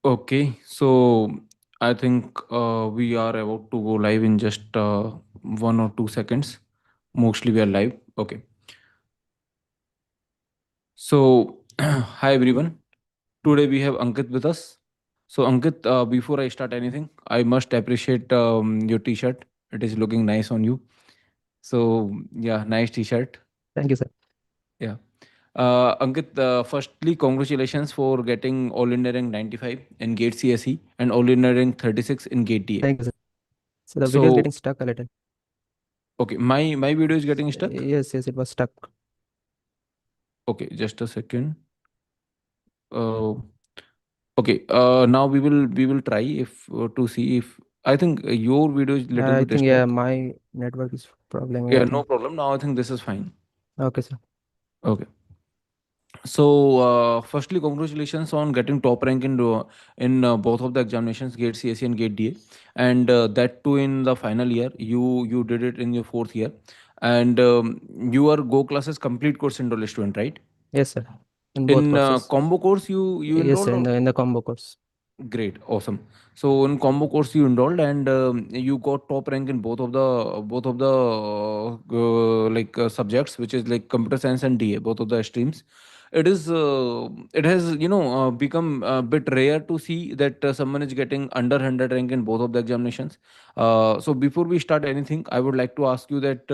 Okay, so I think we are about to go live in just 1 or 2 seconds. Mostly we are live. Okay, so hi everyone. Today we have Ankit with us. So Ankit, before I start anything, I must appreciate your T-shirt. It is looking nice on you. So yeah, nice T-shirt. Thank you, sir. Yeah. Ankit, firstly, congratulations for getting All India rank 95 in Gate CSE and All India rank 36 in Gate DA. Thank you, sir. So the video is So getting stuck a little. okay, my video is getting stuck. Yes, yes, it was stuck. Okay, just a second. Uh, okay. Now we will try if to see if I think your video is little I bit think, yeah, stuck. my network is problem, I Yeah, no think. problem. Now I think this is fine. Okay, sir. Okay. So firstly, congratulations on getting top rank in both of the examinations, Gate CSE and Gate DA, and that too in the final year. You did it in your fourth year, and you are Go classes complete course enrolled student, right? Yes, sir. In both In courses. combo course, you Yes, sir, enrolled or in the combo course. great, awesome. So in combo course you enrolled and you got top rank in both of the subjects, which is like computer science and DA, both of the streams. It has become a bit rare to see that someone is getting under 100 rank in both of the examinations. So before we start anything, I would like to ask you that.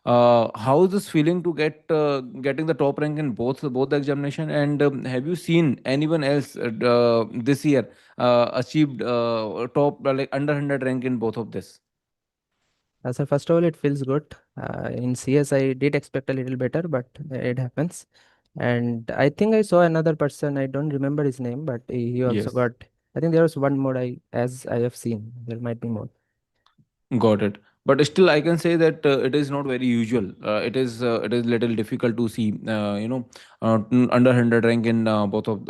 How is this feeling to getting the top rank in both the examination? And have you seen anyone else this year achieved top like under 100 rank in both of this? So first of all, it feels good. In CS, I did expect a little better, but it happens. And I think I saw another person. I don't remember his name, but he also Yes. got. I think there was one more. As I have seen, there might be more. Got it. But still, I can say that it is not very usual. It is little difficult to see, under 100 rank in both of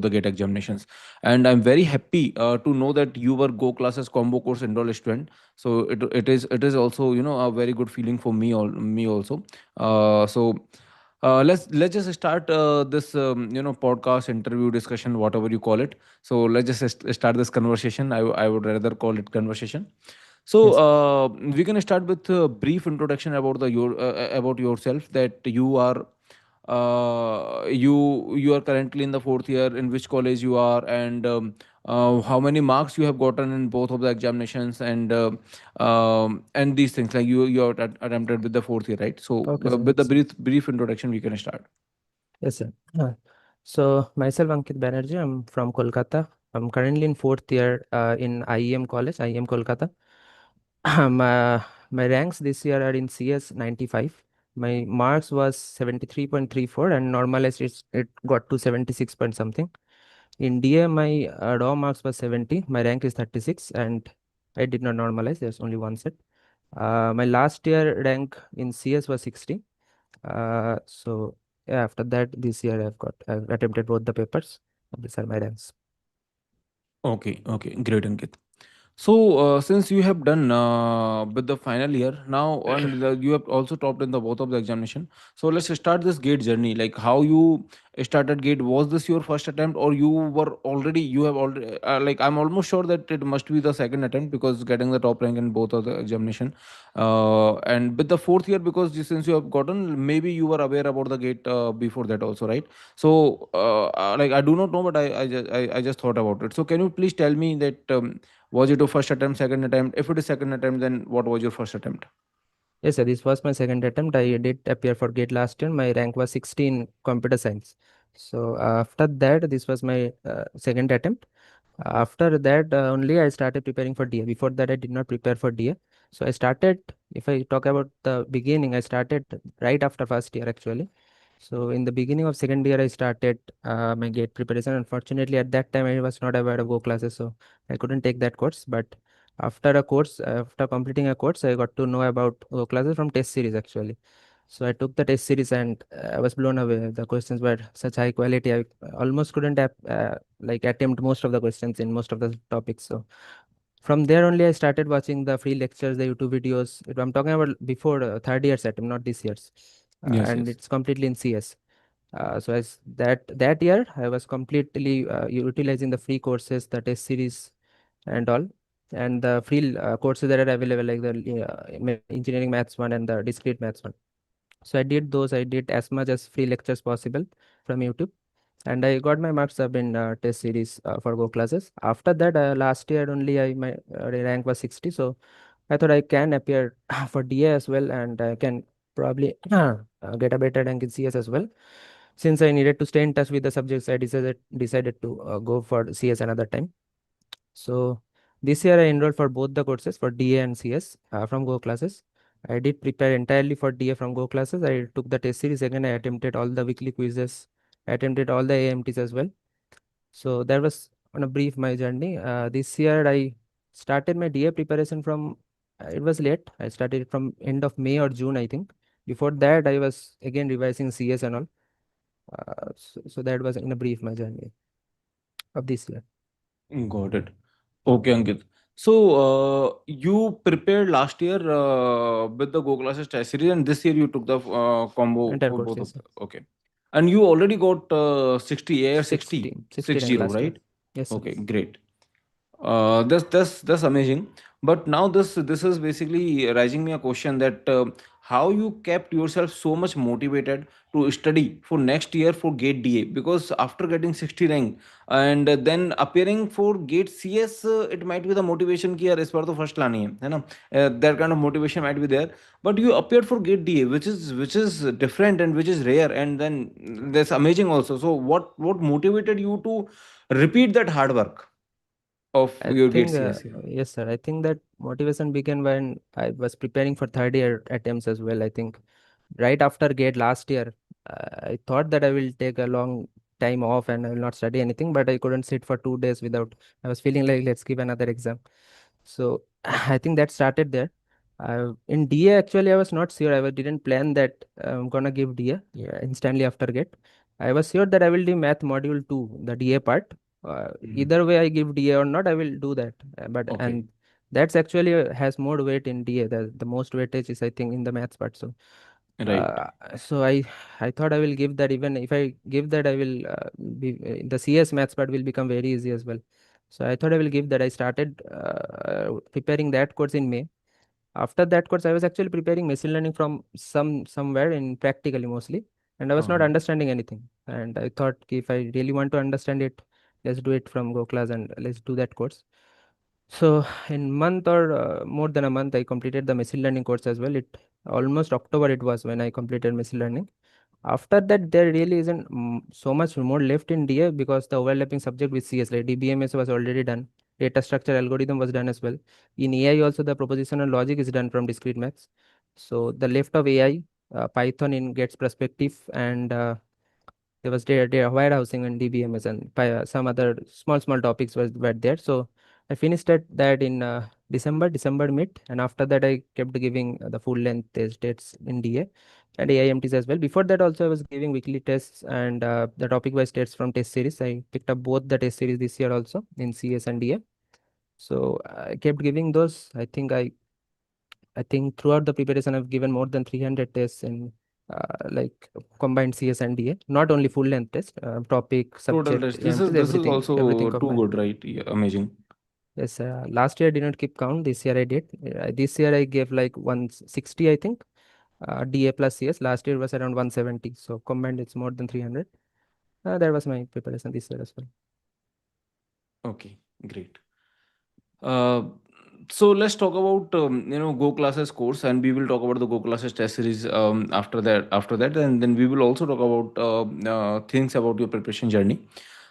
the gate examinations. And I'm very happy to know that you were Go classes combo course enrolled student. So it is also a very good feeling for me also. Let's just start this podcast interview discussion, whatever you call it. So let's just start this conversation. I would rather call it conversation. So Yes. we can start with a brief introduction about about yourself. That you are currently in the fourth year. In which college you are, and how many marks you have gotten in both of the examinations, and these things like you are attempted with the fourth year, right? So Okay, sir. with the Yes. brief introduction, we can start. Yes, sir. So myself, Ankit Banerjee, I'm from Kolkata. I'm currently in fourth year in IEM College, IEM Kolkata. My ranks this year are in CS 95. My marks was 73.34 and normalized it got to 76 point something. In DA, my raw marks was 70. My rank is 36 and I did not normalize. There's only one set. My last year rank in CS was 60. So yeah, after that, this year I've attempted both the papers. These are my ranks. Okay, great, Ankit. So, since you have done with the final year now, and you have also topped in the both of the examination. So let's start this gate journey. Like how you started gate. Was this your first attempt, or you have already like I'm almost sure that it must be the second attempt because getting the top rank in both of the examination. And with the fourth year, because since you have gotten, maybe you were aware about the gate before that also, right? So, like I do not know, but I just thought about it. So, can you please tell me that? Was it your first attempt, second attempt? If it is second attempt, then what was your first attempt? Yes, sir. This was my second attempt. I did appear for GATE last year. My rank was 16 computer science. So after that, this was my second attempt. After that, only I started preparing for DA. Before that, I did not prepare for DA. So I started, if I talk about the beginning, I started right after first year actually. So in the beginning of second year, I started my GATE preparation. Unfortunately, at that time, I was not aware of Go classes, so I couldn't take that course. But after completing a course, I got to know about classes from test series actually. So I took the test series and I was blown away. The questions were such high quality. I almost couldn't like attempt most of the questions in most of the topics. So from there only I started watching the free lectures, the YouTube videos. I'm talking about before third year's attempt, not this year's, Yes, and yes. it's completely in CS. That year I was completely utilizing the free courses, the test series and all, and the free courses that are available, like the engineering maths one and the discrete maths one. So I did those. I did as much as free lectures possible from YouTube, and I got my marks up in test series for Go classes. After that, last year only, my rank was 60, so I thought I can appear for DA as well, and I can probably get a better rank in CS as well. Since I needed to stay in touch with the subjects, I decided to go for CS another time. So this year I enrolled for both the courses, for DA and CS from Go classes. I did prepare entirely for DA from Go classes. I took the test series again. I attempted all the weekly quizzes. I attempted all the AMTs as well. So that was on a brief my journey. This year I started my DA preparation from, it was late. I started it from end of May or June, I think. Before that, I was again revising CS and all. So that was in a brief my journey of this year. Got it. Okay, Ankit. So, you prepared last year with the Go Classes test series, and this year you took the combo Entire for course, both of yes. the. Okay. And you already got 60 A or 60, 60 rank 60, last year. right? Yes, sir. Okay, great. That's amazing. But now this is basically raising me a question that how you kept yourself so much motivated to study for next year for Gate DA, because after getting 60 rank and then appearing for Gate CS, it might be the motivation ki yaar is बार तो first लानी है ना, that kind of motivation might be there, but you appeared for Gate DA, which is different and which is rare, and then that's amazing also. So what motivated you to repeat that hard work of I your think, gates? Yes, yeah. yes, sir. I think that motivation began when I was preparing for third year attempts as well. I think right after GATE last year, I thought that I will take a long time off and I will not study anything, but I couldn't sit for 2 days without. I was feeling like let's give another exam. So I think that started there. In DA, actually, I was not sure. Didn't plan that I'm gonna give DA, yeah, instantly after GATE. I was sure that I will do math module 2, the DA part. Mhm. Either way, I give DA or not, I will do that. But Okay, and that's actually has more weight in DA. The most weightage is, I think, in the maths part. So right. uh, so I thought I will give that. Even if I give that, I will be the CS maths part will become very easy as well. So I thought I will give that. I started preparing that course in May. After that course, I was actually preparing machine learning from somewhere in practically mostly, and I was not Uh-huh. understanding anything. And I thought, "Okay, if I really want to understand it, let's do it from Go class and let's do that course." So in month or more than a month, I completed the machine learning course as well. It almost October it was when I completed machine learning. After that, there really isn't so much more left in DA because the overlapping subject with CS, like DBMS was already done. Data structure algorithm was done as well. In AI also the propositional logic is done from discrete maths. So the left of AI, Python in Gates perspective, and there was data warehousing and DBMS and some other small topics were there. So I finished that in December mid, and after that I kept giving the full length tests in DA and AIMTs as well. Before that also I was giving weekly tests and the topic wise tests from test series. I picked up both the test series this year also in CS and DA. So I kept giving those. I think throughout the preparation, I've given more than 300 tests in like combined CS and DA, not only full length test, topic, Total subject, test. This is AMTs, this is everything also too combined. good, right? Yeah, amazing. Yes, last year I did not keep count. This year I did. This year I gave like 160, I think, DA plus CS. Last year was around 170. So combined, it's more than 300. That was my preparation this year as well. Okay, great. Uh, so let's talk about Go classes course, and we will talk about the Go classes test series after that. After that, and then we will also talk about things about your preparation journey.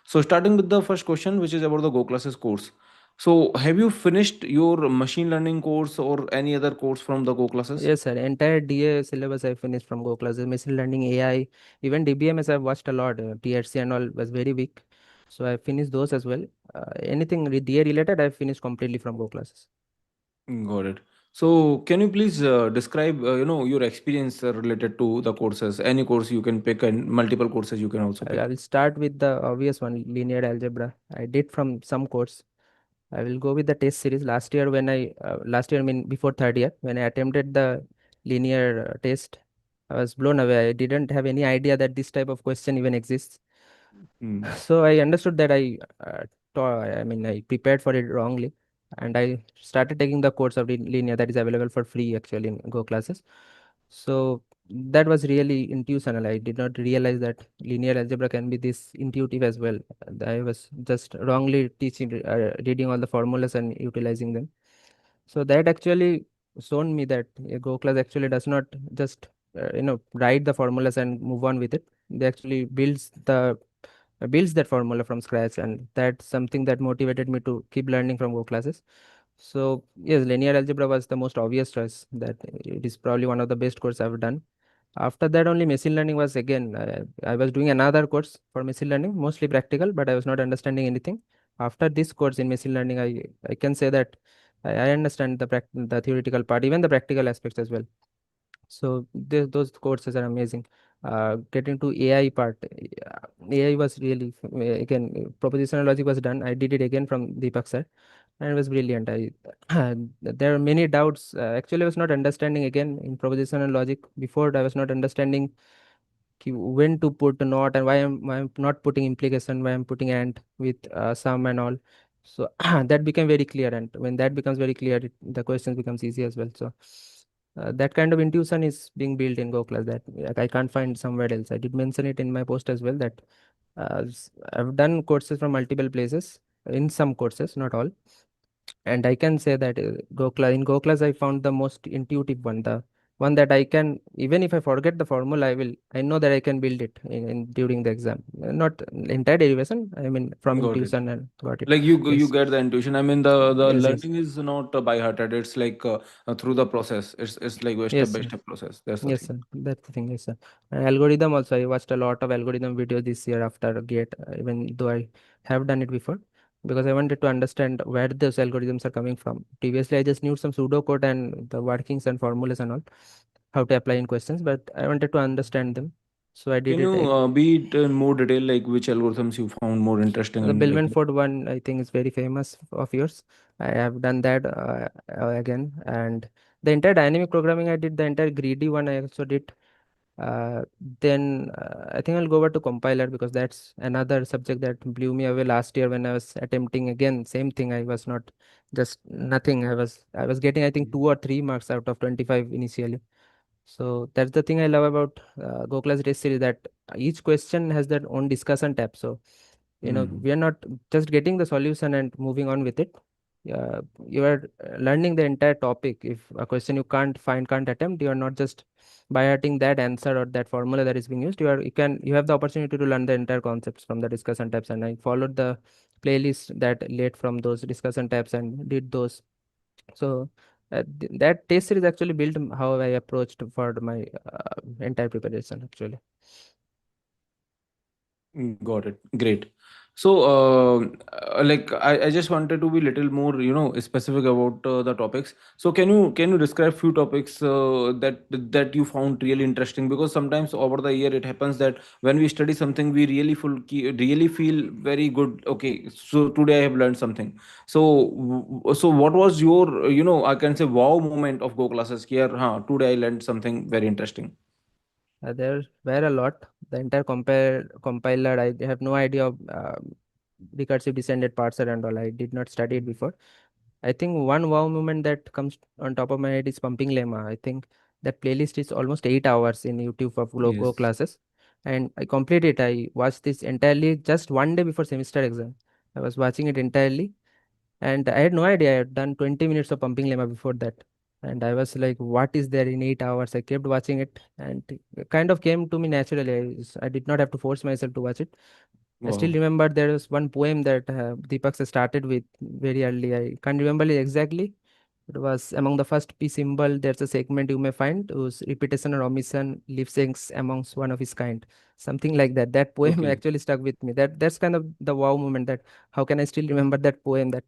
So starting with the first question, which is about the Go classes course. So have you finished your machine learning course or any other course from the Go classes? Yes, sir. Entire DA syllabus I finished from Go classes, machine learning, AI, even DBMS I've watched a lot. THC and all was very weak, so I finished those as well. Anything DA related, I finished completely from Go classes. Got it. So, can you please describe, your experience related to the courses? Any course you can pick, and multiple courses you can also I pick. will start with the obvious one, linear algebra. I did from some course. I will go with the test series. Last year, I mean before third year, when I attempted the linear test. I was blown away. I didn't have any idea that this type of question even exists. Mm. So I understood that I prepared for it wrongly, and I started taking the course of linear that is available for free actually in Go classes. So that was really intuitional. I did not realize that linear algebra can be this intuitive as well. I was just wrongly reading all the formulas and utilizing them. So that actually shown me that a Go class actually does not just write the formulas and move on with it. They actually builds that formula from scratch, and that's something that motivated me to keep learning from Go classes. So yes, linear algebra was the most obvious choice. That it is probably one of the best course I've done. After that, only machine learning was again. I was doing another course for machine learning, mostly practical, but I was not understanding anything. After this course in machine learning, I can say that I understand the theoretical part, even the practical aspects as well. So those courses are amazing. Getting to AI part, AI was really again propositional logic was done. I did it again from Deepak sir, and it was brilliant. I there are many doubts. Actually, I was not understanding again in propositional logic. Before, I was not understanding when to put a not and why I'm not putting implication, why I'm putting and with sum and all. So that became very clear, and when that becomes very clear, the questions becomes easy as well. So that kind of intuition is being built in Go class that I can't find somewhere else. I did mention it in my post as well that I've done courses from multiple places in some courses, not all, and I can say that Go class I found the most intuitive one, the one that I can, even if I forget the formula, I know that I can build it during the exam. Not entire derivation, I mean from Got it. intuition and got it. Like you Yes, get the intuition. I mean, the yes, yes, learning is not by hearted. It's like through the process. It's like a step yes, by sir. step process. That's the Yes, thing. sir. That's the thing. Yes, sir. And algorithm also, I watched a lot of algorithm videos this year after GATE, even though I have done it before, because I wanted to understand where those algorithms are coming from. Previously, I just knew some pseudocode and the workings and formulas and all, how to apply in questions, but I wanted to understand them. So I did Can it. you be it in more detail, like which algorithms you found more interesting The and like? Bellman Ford one, I think, is very famous of yours. I have done that again, and the entire dynamic programming I did, the entire greedy one I also did. Then I think I'll go over to compiler because that's another subject that blew me away last year when I was attempting again. Same thing. I was not just nothing. I was getting I think 2 or 3 marks out of 25 initially. So that's the thing I love about goclass test series, that each question has their own discussion tab. So Mm-hmm. we are not just getting the solution and moving on with it. You are learning the entire topic. If a question you can't attempt, you are not just by hearting that answer or that formula that is being used. You have the opportunity to learn the entire concepts from the discussion tabs, and I followed the playlist that led from those discussion tabs and did those. So that test series actually built how I approached for my entire preparation actually. Got it. Great. So, like, I just wanted to be little more, specific about the topics. So, can you describe few topics that you found really interesting? Because sometimes over the year it happens that when we study something, we really feel very good. Okay, so today I have learned something. So, so what was your, I can say wow moment of Go classes here? Huh, today I learned something very interesting. There were a lot. The entire compiler, I have no idea of recursive descended parser and all. I did not study it before. I think one wow moment that comes on top of my head is pumping lemma. I think that playlist is almost 8 hours in YouTube for Go Yes. classes, and I completed it. I watched this entirely just one day before semester exam. I was watching it entirely, and I had no idea. I had done 20 minutes of pumping lemma before that. And I was like, what is there in 8 hours? I kept watching it, and it kind of came to me naturally. I did not have to force myself to watch it. I still Wow. remember there was one poem that Deepak sir started with very early. I can't remember it exactly. It was among the first P symbol. There's a segment you may find whose repetition or omission leaves eggs amongst one of his kind. Something like that. That poem Okay. actually stuck with me. That's kind of the wow moment. That how can I still remember that poem? That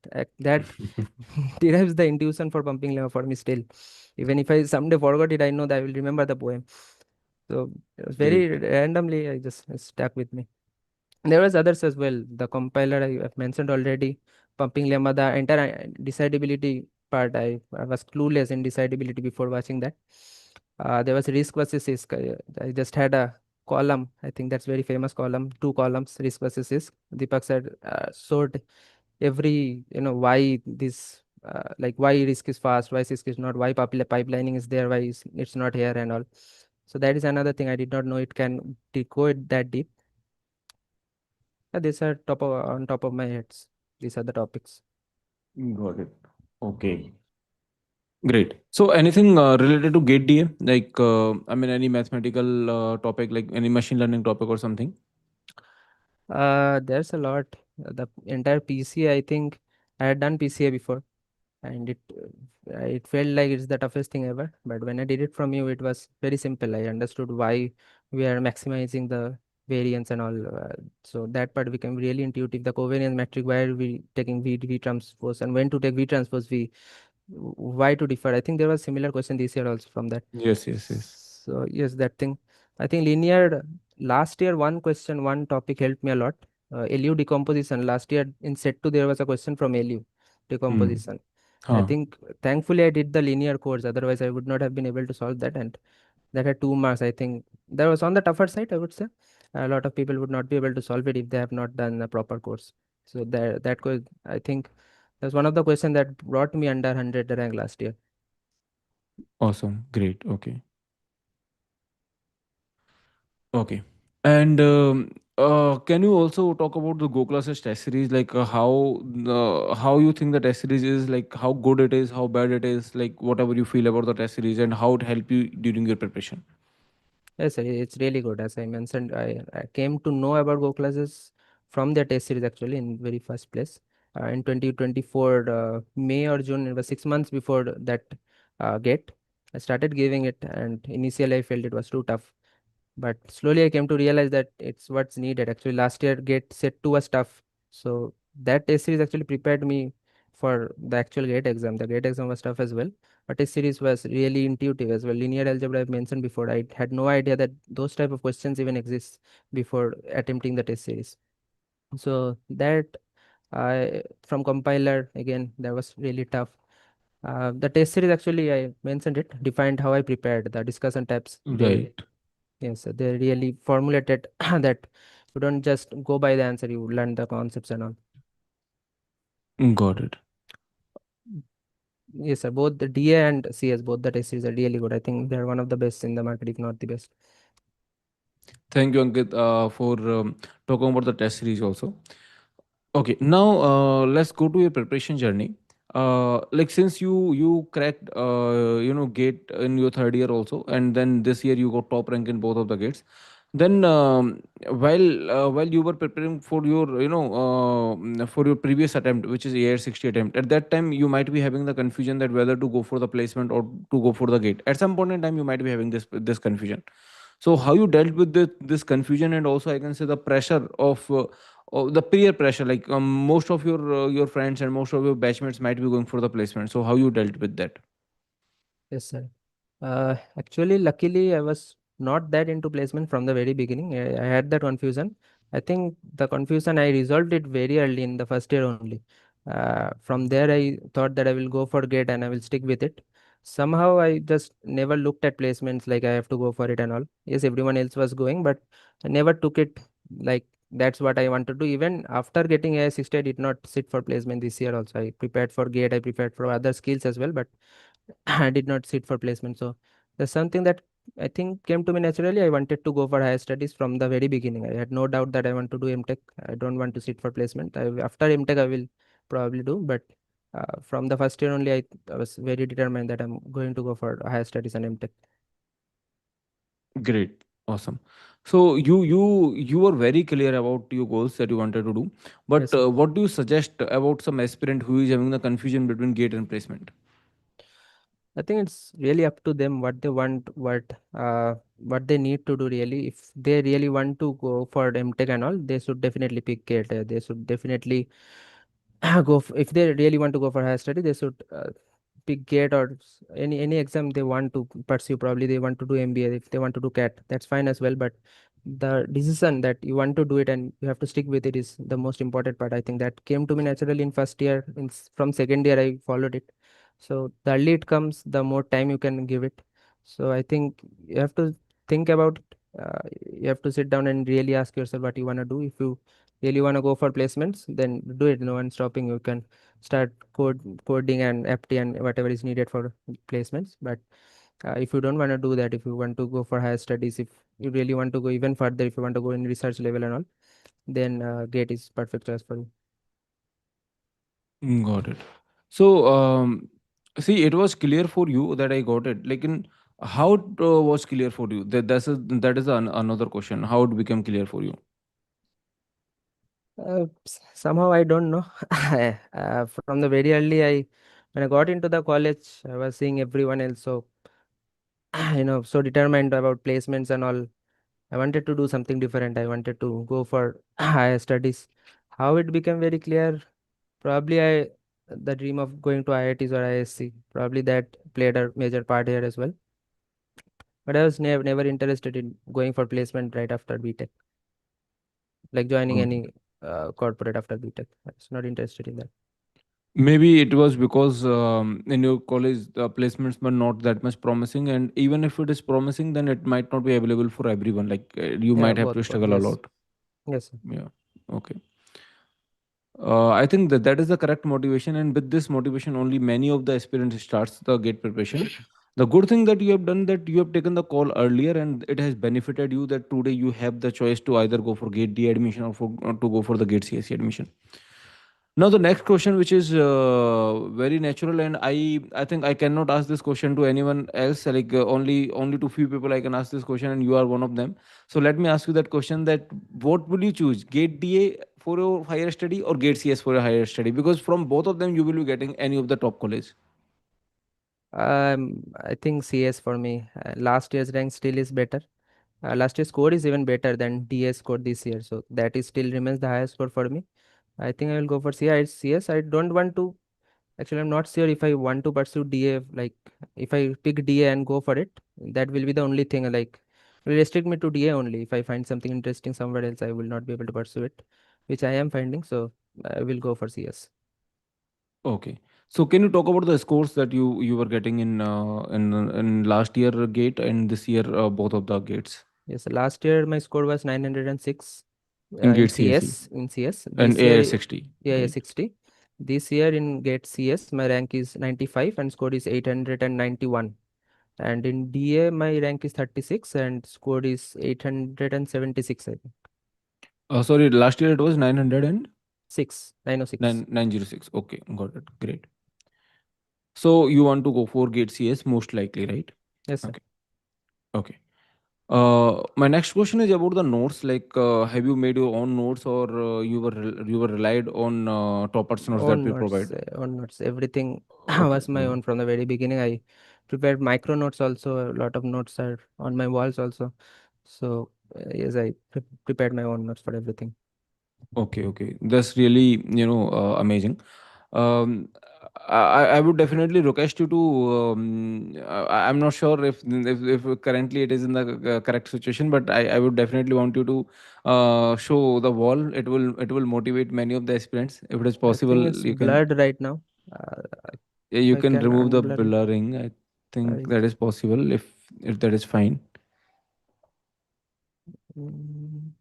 derives the intuition for pumping lemma for me still. Even if I someday forgot it, I know that I will remember the poem. So it was Great. very randomly. I just it stuck with me. There was others as well. The compiler I have mentioned already. Pumping lemma, the entire decidability part. I was clueless in decidability before watching that. There was risk versus risk. I just had a column. I think that's very famous column. Two columns, risk versus risk. Deepak said showed every why this like why risk is fast, why risk is not, why pipelining is there, why it's not here and all. So that is another thing I did not know it can go it that deep. These are top of my heads. These are the topics. Got it. Okay. Great. So anything related to gate DA, like I mean, any mathematical topic, like any machine learning topic or something? There's a lot. The entire PCA, I think I had done PCA before, and it felt like it's the toughest thing ever. But when I did it from you, it was very simple. I understood why we are maximizing the variance and all. So that part became really intuitive. The covariance metric, why are we taking V transpose, and when to take V transpose V, why to defer. I think there was similar question this year also from that. Yes, yes, yes. So yes, that thing. I think linear last year one question, one topic helped me a lot. LU decomposition. Last year in set 2 there was a question from LU Hmm. decomposition. I Huh. think thankfully I did the linear course. Otherwise I would not have been able to solve that, and that had 2 marks. I think that was on the tougher side, I would say. A lot of people would not be able to solve it if they have not done a proper course. So that course, I think that's one of the questions that brought me under 100 rank last year. Awesome. Great. Okay. Okay. And can you also talk about the goclasses test series, like how you think the test series is, like how good it is, how bad it is, like whatever you feel about the test series, and how it helped you during your preparation? Yes, sir, it's really good. As I mentioned, I came to know about Go classes from their test series actually in very first place. In 2024, May or June, it was 6 months before that gate. I started giving it, and initially I felt it was too tough. But slowly I came to realize that it's what's needed. Actually, last year gate set 2 was tough. So that test series actually prepared me for the actual gate exam. The gate exam was tough as well. But test series was really intuitive as well. Linear algebra I've mentioned before. I had no idea that those type of questions even exist before attempting the test series. So that I from compiler again that was really tough. The test series actually I mentioned it defined how I prepared. The discussion tabs really. Right. Yes, sir, they really formulated that you don't just go by the answer, you learn the concepts and all. Got it. Yes, sir, both the DA and CS, both the test series are really good. I think they're one of the best in the market, if not the best. Thank you, Ankit, for talking about the test series also. Okay, now let's go to your preparation journey. Like since you cracked gate in your third year also, and then this year you got top rank in both of the gates. Then while you were preparing for your for your previous attempt, which is AR60 attempt, at that time you might be having the confusion that whether to go for the placement or to go for the gate. At some point in time, you might be having this confusion. So how you dealt with this confusion, and also I can say the pressure of the peer pressure, like most of your friends and most of your batchmates might be going for the placement. So how you dealt with that? Yes, sir. Actually, luckily, I was not that into placement from the very beginning. I had that confusion. I think the confusion I resolved it very early in the first year only. From there, I thought that I will go for gate and I will stick with it. Somehow, I just never looked at placements like I have to go for it and all. Yes, everyone else was going, but I never took it like that's what I want to do. Even after getting A60, I did not sit for placement this year also. I prepared for gate, I prepared for other skills as well, but I did not sit for placement. So that's something that I think came to me naturally. I wanted to go for higher studies from the very beginning. I had no doubt that I want to do MTech. I don't want to sit for placement. After MTech, I will probably do, but from the first year only, I was very determined that I'm going to go for higher studies and MTech. Great. Awesome. So you were very clear about your goals that you wanted to do, but Yes, sir. what do you suggest about some aspirant who is having the confusion between gate and placement? I think it's really up to them what they want, what they need to do really. If they really want to go for MTech and all, they should definitely pick it. They should definitely if they really want to go for higher study, they should pick gate or any exam they want to pursue. Probably they want to do MBA. If they want to do CAT, that's fine as well. But the decision that you want to do it and you have to stick with it is the most important part. I think that came to me naturally in first year. From second year, I followed it. So the early it comes, the more time you can give it. So I think you have to think about it. You have to sit down and really ask yourself what you want to do. If you really want to go for placements, then do it. No one's stopping you. You can start coding and FT and whatever is needed for placements. But if you don't want to do that, if you want to go for higher studies, if you really want to go even further, if you want to go in research level and all, then GATE is perfect choice for you. Got it. So, see, it was clear for you that I got it. Like, in how it was clear for you? That is another question. How it became clear for you? Somehow I don't know. From the very early, I when I got into the college, I was seeing everyone else so so determined about placements and all. I wanted to do something different. I wanted to go for higher studies. How it became very clear, probably the dream of going to IITs or ISC, probably that played a major part here as well. But I was never interested in going for placement right after B.Tech, like joining Got it. any corporate after B.Tech. I was not interested in that. Maybe it was because in your college the placements were not that much promising, and even if it is promising, then it might not be available for everyone. Like you Yeah, might have to both. struggle a Yes, lot. yes, sir. Yeah. Okay. I think that is the correct motivation, and with this motivation, only many of the aspirants starts the gate preparation. The good thing that you have done that you have taken the call earlier, and it has benefited you that today you have the choice to either go for gate D admission or to go for the gate CSE admission. Now the next question, which is very natural, and I think I cannot ask this question to anyone else. Like only to few people I can ask this question, and you are one of them. So let me ask you that question: that what will you choose, Gate DA for your higher study or Gate CS for your higher study? Because from both of them you will be getting any of the top college. I think CS for me. Last year's rank still is better. Last year's score is even better than DA score this year, so that is still remains the highest score for me. I think I will go for CS. I don't want to. Actually, I'm not sure if I want to pursue DA. Like, if I pick DA and go for it, that will be the only thing. Like, will restrict me to DA only. If I find something interesting somewhere else, I will not be able to pursue it, which I am finding. So I will go for CS. Okay. So can you talk about the scores that you were getting in last year gate and this year both of the gates Yes, last year my score was 906 in in gate CSE CS. In CS, and this year, AI 60, yeah, yeah, right? 60. This year in GATE CS, my rank is 95 and score is 891. And in DA, my rank is 36 and score is 876, I think. Sorry, last year it was 900 and 906. 906. Okay, got it. Great. So you want to go for Gate CS most likely, right? Yes, sir. Okay. Okay. My next question is about the notes. Like, have you made your own notes, or you were relied on toppers notes that we provide? Own notes. Everything Okay. was my own from the very beginning. I prepared micro notes also. A lot of notes are on my walls also. So, yes, I prepared my own notes for everything. Okay, okay. That's really, amazing. Um, I would definitely request you to. I'm not sure if currently it is in the correct situation, but I would definitely want you to show the wall. It will motivate many of the aspirants. If it is I think possible, it's you can blurred right now. Uh, yeah, if you I can can remove the unblur it, blurring. I think I that is possible if that is fine. mm,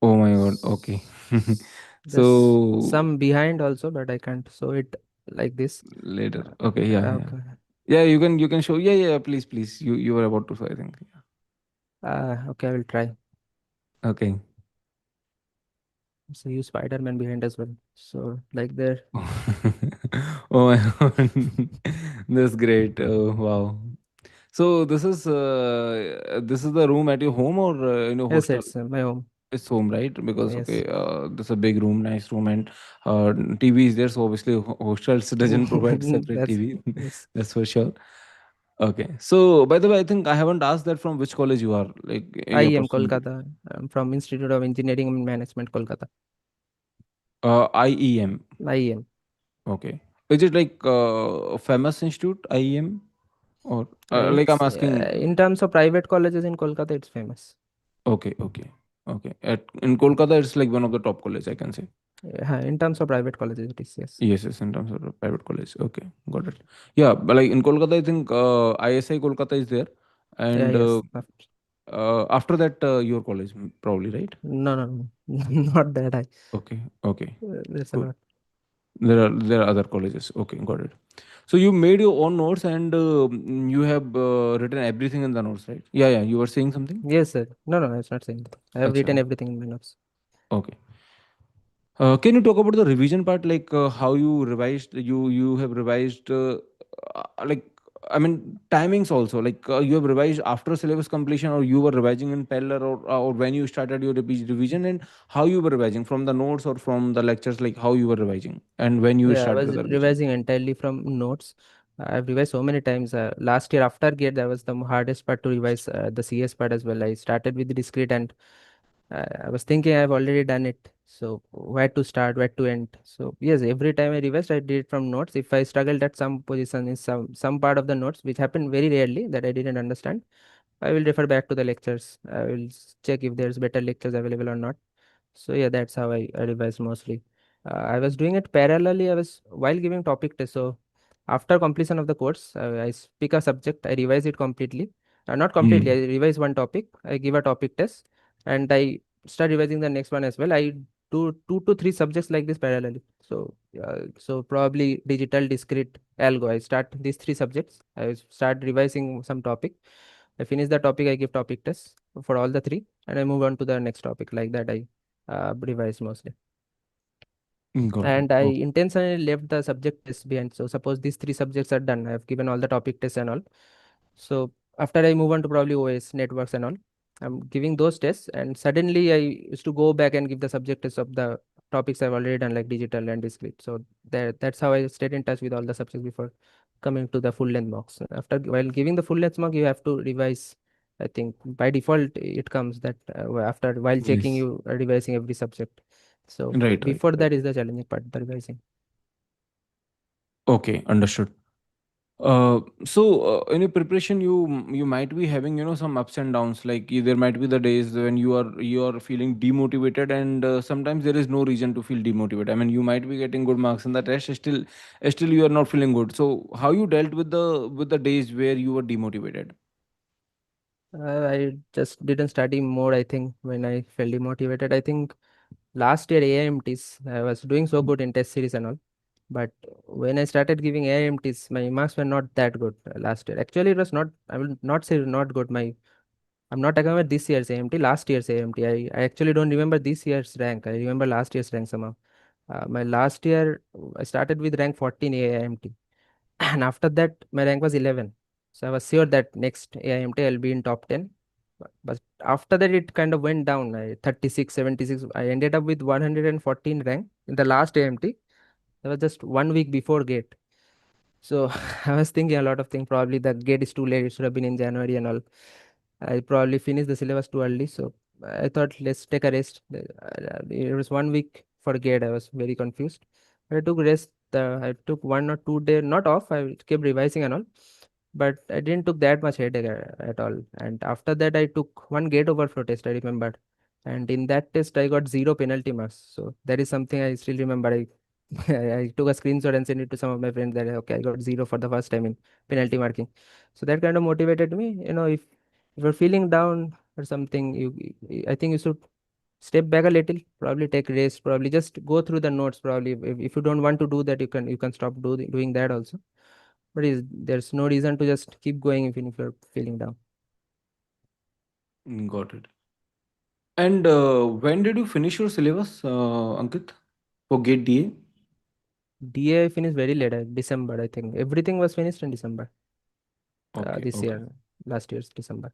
Oh my god. Okay. s- there's So some behind also, but I can't show it like this. later. Okay. Yeah. Yeah. Okay. Yeah, you can show. Yeah, yeah, please, please. You were about to say, I think. Yeah. Okay, I will try. Okay. So use Spider-Man behind as well. So like there. Oh my god. That's great. Oh, wow. So this is the room at your home or in your Yes, hostel? it's my home. It's home, right? Because Yes. okay, this is a big room, nice room, and TV is there. So obviously, hostels doesn't provide separate That's TV. yes. That's for sure. Okay. So by the way, I think I haven't asked that from which college you are, like in your IEM personal. Kolkata. I'm from Institute of Engineering and Management, Kolkata. IEM. IEM. Okay. Is it like a famous institute, IEM? Or like I'm It's asking, in terms of private colleges in Kolkata, it's famous. okay, okay, okay. In Kolkata, it's like one of the top college, I can say. In terms of private colleges, it is, yes. Yes, yes, in terms of the private college. Okay, got it. Yeah, but like in Kolkata, I think ISI Kolkata is there, Yeah, and yes. after that, your college probably, right? No, no, no. Not that high. Okay, okay, That's a cool. lot. There are other colleges. Okay, got it. So you made your own notes and you have written everything in the notes, right? Yeah, yeah. You were saying something. Yes, sir. No, no, it's not saying anything. I have Acha. written everything in my notes. Okay. Can you talk about the revision part, like how you revised? You have revised, like I mean timings also. Like you have revised after syllabus completion, or you were revising in parallel, or when you started your revision, and how you were revising from the notes or from the lectures, like how you were revising, and when you Yeah, I started was the revision. revising entirely from notes. I've revised so many times. Last year after GATE, that was the hardest part to revise, the CS part as well. I started with discrete, and I was thinking I've already done it. So where to start, where to end? So yes, every time I revised, I did it from notes. If I struggled at some position in some part of the notes, which happened very rarely that I didn't understand, I will refer back to the lectures. I will check if there's better lectures available or not. So yeah, that's how I revise mostly. I was doing it parallelly. I was while giving topic test. So after completion of the course, pick a subject. I revise it completely. Not completely. I Hmm. revise one topic. I give a topic test, and I start revising the next one as well. I do 2 to 3 subjects like this parallelly. So probably digital, discrete, algo. I start these 3 subjects. I start revising some topic. I finish the topic. I give topic test for all the three, and I move on to the next topic. Like that, I revise mostly. Got it. And I Okay. intentionally left the subject test behind. So suppose these 3 subjects are done, I've given all the topic tests and all. So after I move on to probably OS, networks and all, I'm giving those tests, and suddenly I used to go back and give the subject tests of the topics I've already done, like digital and discrete. So that's how I stayed in touch with all the subjects before coming to the full length mocks. After while giving the full length mock, you have to revise. I think by default it comes that after while checking Yes. you are revising every subject. So Right. Right. before Right. that is the challenging part, the revising. Okay. Understood. In your preparation, you might be having some ups and downs. Like there might be the days when you are feeling demotivated, and sometimes there is no reason to feel demotivated. I mean, you might be getting good marks in the test, still you are not feeling good. So how you dealt with the days where you were demotivated? I just didn't study more, I think, when I felt demotivated. I think last year AIMTs, I was doing so good in test series and all. But when I started giving AIMTs, my marks were not that good last year. Actually, it was not, I will not say not good. I'm not talking about this year's AMT, last year's AMT. I actually don't remember this year's rank. I remember last year's rank somehow. My last year, I started with rank 14 AIMT. And after that, my rank was 11. So I was sure that next AIMT I'll be in top 10. But after that, it kind of went down. 36, 76. I ended up with 114 rank in the last AMT. That was just 1 week before gate. So I was thinking a lot of things. Probably the gate is too late. It should have been in January and all. I probably finished the syllabus too early. So I thought let's take a rest. It was 1 week for gate. I was very confused. I took rest. I took 1 or 2 days, not off. I kept revising and all, but I didn't took that much headache at all. And after that, I took one gate overflow test. I remembered, and in that test, I got zero penalty marks. So that is something I still remember. I took a screenshot and sent it to some of my friends that okay, I got zero for the first time in penalty marking. So that kind of motivated me. If you're feeling down or something, I think you should step back a little, probably take rest, probably just go through the notes. Probably if you don't want to do that, you can stop doing that also. But there's no reason to just keep going even if you're feeling down. Got it. And when did you finish your syllabus, Ankit, for Gate DA? DA finished very late, December. I think everything was finished in December. Okay, This okay. year, last year's December.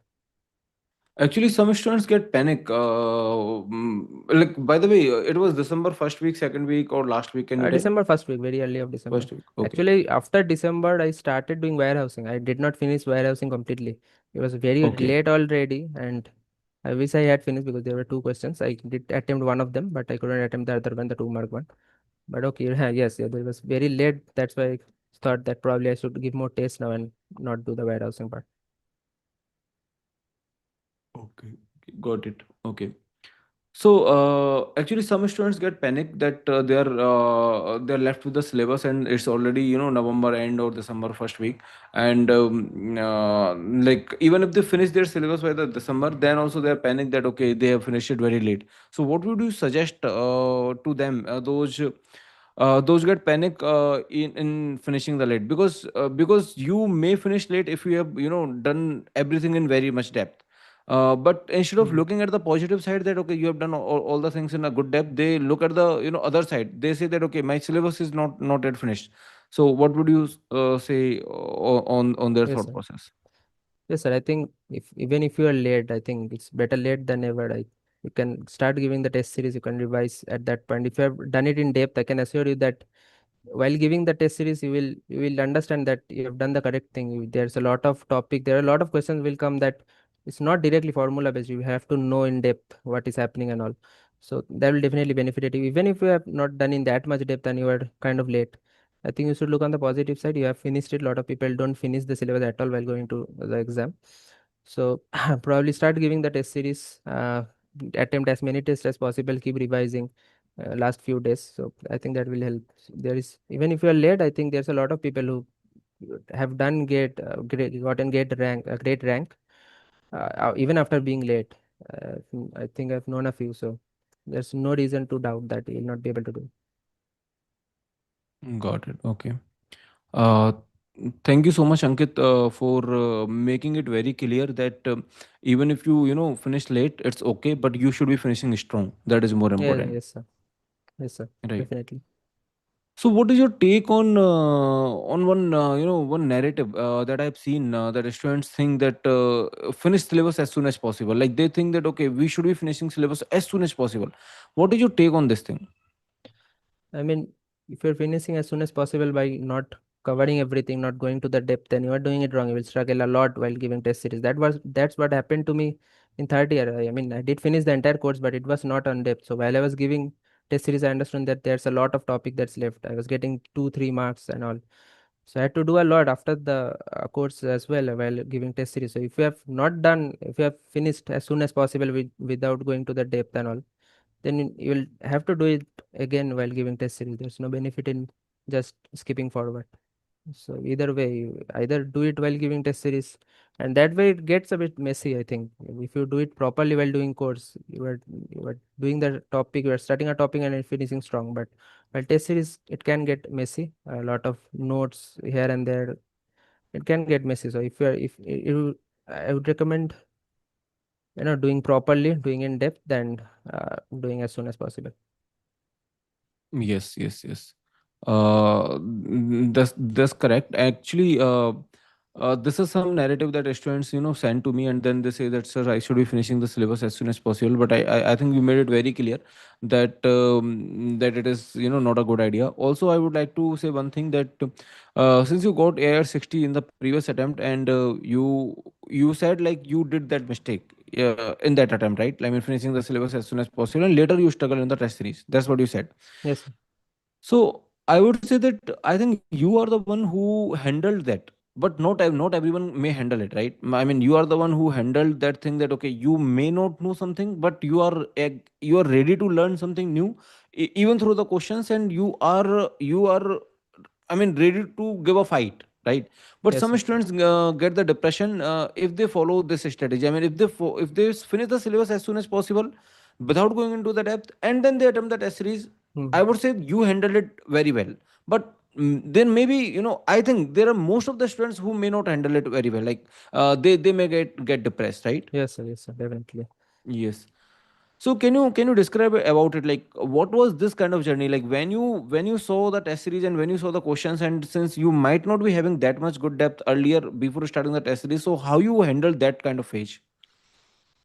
Actually, some students get panic. Like, by the way, it was December first week, second week, or last week. Can you tell? December first week, very early of December. First week. Okay. Actually, after December, I started doing warehousing. I did not finish warehousing completely. It was very Okay. late already, and I wish I had finished because there were 2 questions. I did attempt one of them, but I couldn't attempt the other one, the 2 mark one. But okay, yes, yeah, it was very late. That's why I thought that probably I should give more tests now and not do the warehousing part. Okay. Okay. Got it. Okay. So actually, some students get panic that they're left with the syllabus and it's already November end or December first week, and like even if they finish their syllabus by the December, then also they're panic that okay they have finished it very late. So what would you suggest to them, those get panic in finishing the late, because you may finish late if you have done everything in very much depth, but instead of Mhm. looking at the positive side that okay you have done all the things in a good depth, they look at the other side. They say that okay my syllabus is not yet finished. So what would you say on their Yes, thought sir. process? Yes, sir. I think if even if you are late, I think it's better late than never. You can start giving the test series. You can revise at that point. If you have done it in depth, I can assure you that while giving the test series, you will understand that you have done the correct thing. There's a lot of topic. There are a lot of questions will come that it's not directly formula based. You have to know in depth what is happening and all. So that will definitely benefit you. Even if you have not done in that much depth and you are kind of late, I think you should look on the positive side. You have finished it. A lot of people don't finish the syllabus at all while going to the exam. So probably start giving the test series. Attempt as many tests as possible. Keep revising last few days. So I think that will help. There is even if you are late, I think there's a lot of people who have done gotten great rank even after being late. I think I've known a few. So there's no reason to doubt that you'll not be able to do. Got it. Okay. uh, Thank you so much, Ankit, for making it very clear that even if you finish late, it's okay, but you should be finishing strong. That is more Yeah. important, Yes, sir. Yes, sir. right? Definitely. So, what is your take on one one narrative that I've seen, that students think that finish syllabus as soon as possible. Like they think that okay, we should be finishing syllabus as soon as possible. What is your take on this thing? I mean, if you're finishing as soon as possible by not covering everything, not going to the depth, then you are doing it wrong. You will struggle a lot while giving test series. That's what happened to me in third year. I mean, I did finish the entire course, but it was not on depth. So while I was giving test series, I understood that there's a lot of topic that's left. I was getting 2, 3 marks and all. So I had to do a lot after the course as well while giving test series. So if you have finished as soon as possible without going to the depth and all, then you'll have to do it again while giving test series. There's no benefit in just skipping forward. So either way, you either do it while giving test series, and that way it gets a bit messy. I think if you do it properly while doing course, you are doing the topic, you are starting a topic and finishing strong. But while test series, it can get messy. A lot of notes here and there. It can get messy. So if you are if you, I would recommend doing properly, doing in depth, than doing as soon as possible. Yes, yes, yes. That's correct. Actually, this is some narrative that students send to me, and then they say that sir, I should be finishing the syllabus as soon as possible. But I think you made it very clear that that it is not a good idea. Also, I would like to say one thing that since you got AR 60 in the previous attempt, and you said like you did that mistake in that attempt, right? I mean, finishing the syllabus as soon as possible, and later you struggle in the test series. That's what you said. Yes. So I would say that I think you are the one who handled that, but not everyone may handle it, right? I mean, you are the one who handled that thing that okay, you may not know something, but you are ready to learn something new, even through the questions, and you are I mean, ready to give a fight, right? But Yes, some sir. students get the depression if they follow this strategy. I mean, if they finish the syllabus as soon as possible without going into the depth, and then they attempt the test series, Hmm. I would say you handled it very well. But then maybe I think there are most of the students who may not handle it very well. Like they may get depressed, right? Yes, sir. Yes, sir. Definitely. Yes. So can you describe about it? Like what was this kind of journey? Like when you saw the test series and when you saw the questions, and since you might not be having that much good depth earlier before starting the test series, so how you handled that kind of phase?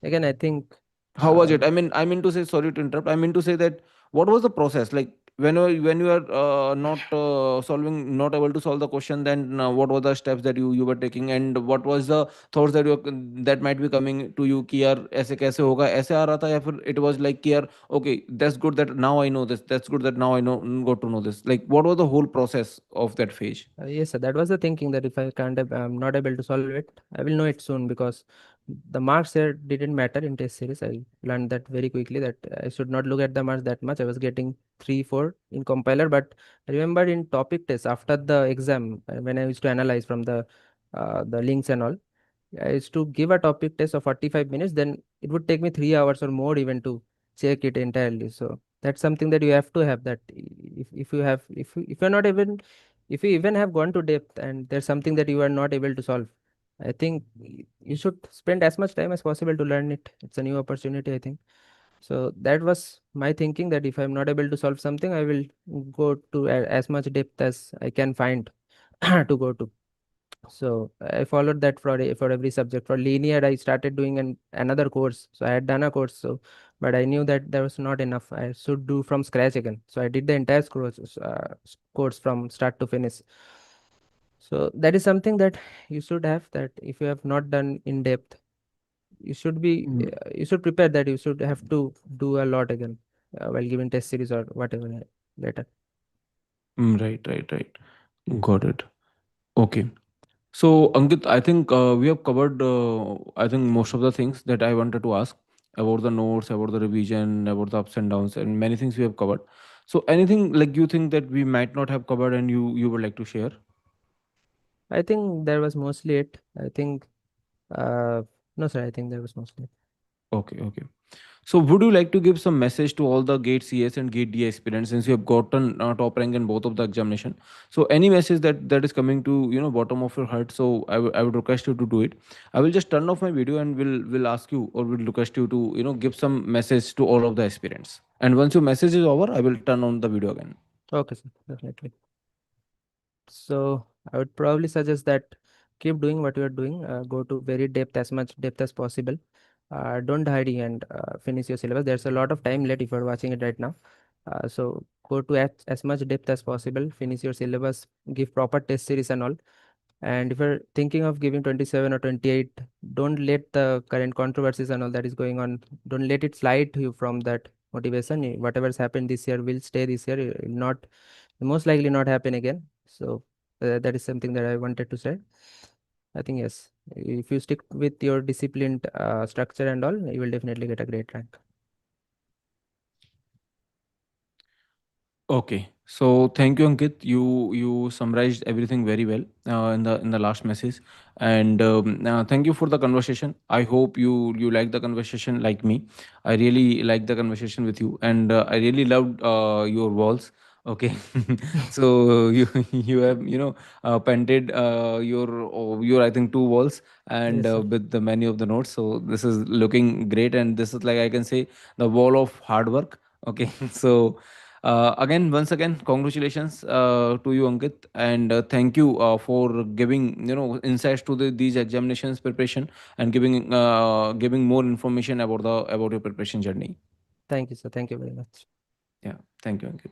Again, I think. How was Uh, it? I mean to say, sorry to interrupt. I mean to say that what was the process like when you are not not able to solve the question? Then what were the steps that you were taking, and what was the thoughts that might be coming to you? कि यार ऐसे कैसे होगा ऐसे आ रहा था या फिर it was like कि यार okay, that's good that now I know this, that's good that now I know got to know this. Like what was the whole process of that phase? yes, sir. That was the thinking that if I'm not able to solve it, I will know it soon because the marks here didn't matter in test series. I learned that very quickly that I should not look at the marks that much. I was getting 3 4 in compiler, but I remember in topic test after the exam, when I used to analyze from the links and all, I used to give a topic test of 45 minutes, then it would take me 3 hours or more even to check it entirely. So that's something that you have to have, that if you have, if you're not even, if you even have gone to depth and there's something that you are not able to solve, I think you should spend as much time as possible to learn it. It's a new opportunity, I think. So that was my thinking, that if I'm not able to solve something, I will go to as much depth as I can find to go to. So I followed that for for every subject. For linear, I started doing another course. So I had done a course, so but I knew that there was not enough. I should do from scratch again. So I did the entire course from start to finish. So that is something that you should have. That if you have not done in depth, you should be you should prepare that you should have to do a lot again while giving test series or whatever later. Right, right, right. Got it. Okay. So, Ankit, I think we have covered, I think, most of the things that I wanted to ask about the notes, about the revision, about the ups and downs, and many things we have covered. So, anything like you think that we might not have covered and you would like to share? I think that was mostly it. I think no, sir. I think that was mostly it. Okay, okay. So, would you like to give some message to all the Gate CS and Gate DA aspirants since you have gotten top rank in both of the examination? So, any message that is coming to bottom of your heart? So, I would request you to do it. I will just turn off my video and will ask you or will request you to give some message to all of the aspirants. And once your message is over, I will turn on the video again. Okay, sir. Definitely. So I would probably suggest that keep doing what you are doing. Go to very depth, as much depth as possible. Don't hurry and finish your syllabus. There's a lot of time left if you're watching it right now. So go to as much depth as possible. Finish your syllabus. Give proper test series and all. And if you're thinking of giving 27 or 28, don't let the current controversies and all that is going on. Don't let it slide you from that motivation. Whatever's happened this year will stay this year. It will not most likely not happen again. So that is something that I wanted to say. I think yes, if you stick with your disciplined structure and all, you will definitely get a great rank. Okay. So thank you, Ankit. You summarized everything very well in the last message, and thank you for the conversation. I hope you like the conversation like me. I really like the conversation with you, and I really loved your walls. Okay, so you you have painted your I think two walls and Yes, sir. with the many of the notes. So this is looking great, and this is like I can say the wall of hard work. Okay, so again, once again, congratulations to you, Ankit, and thank you for giving insights to these examinations preparation and giving more information about your preparation journey. Thank you, sir. Thank you very much. Yeah, thank you, Ankit.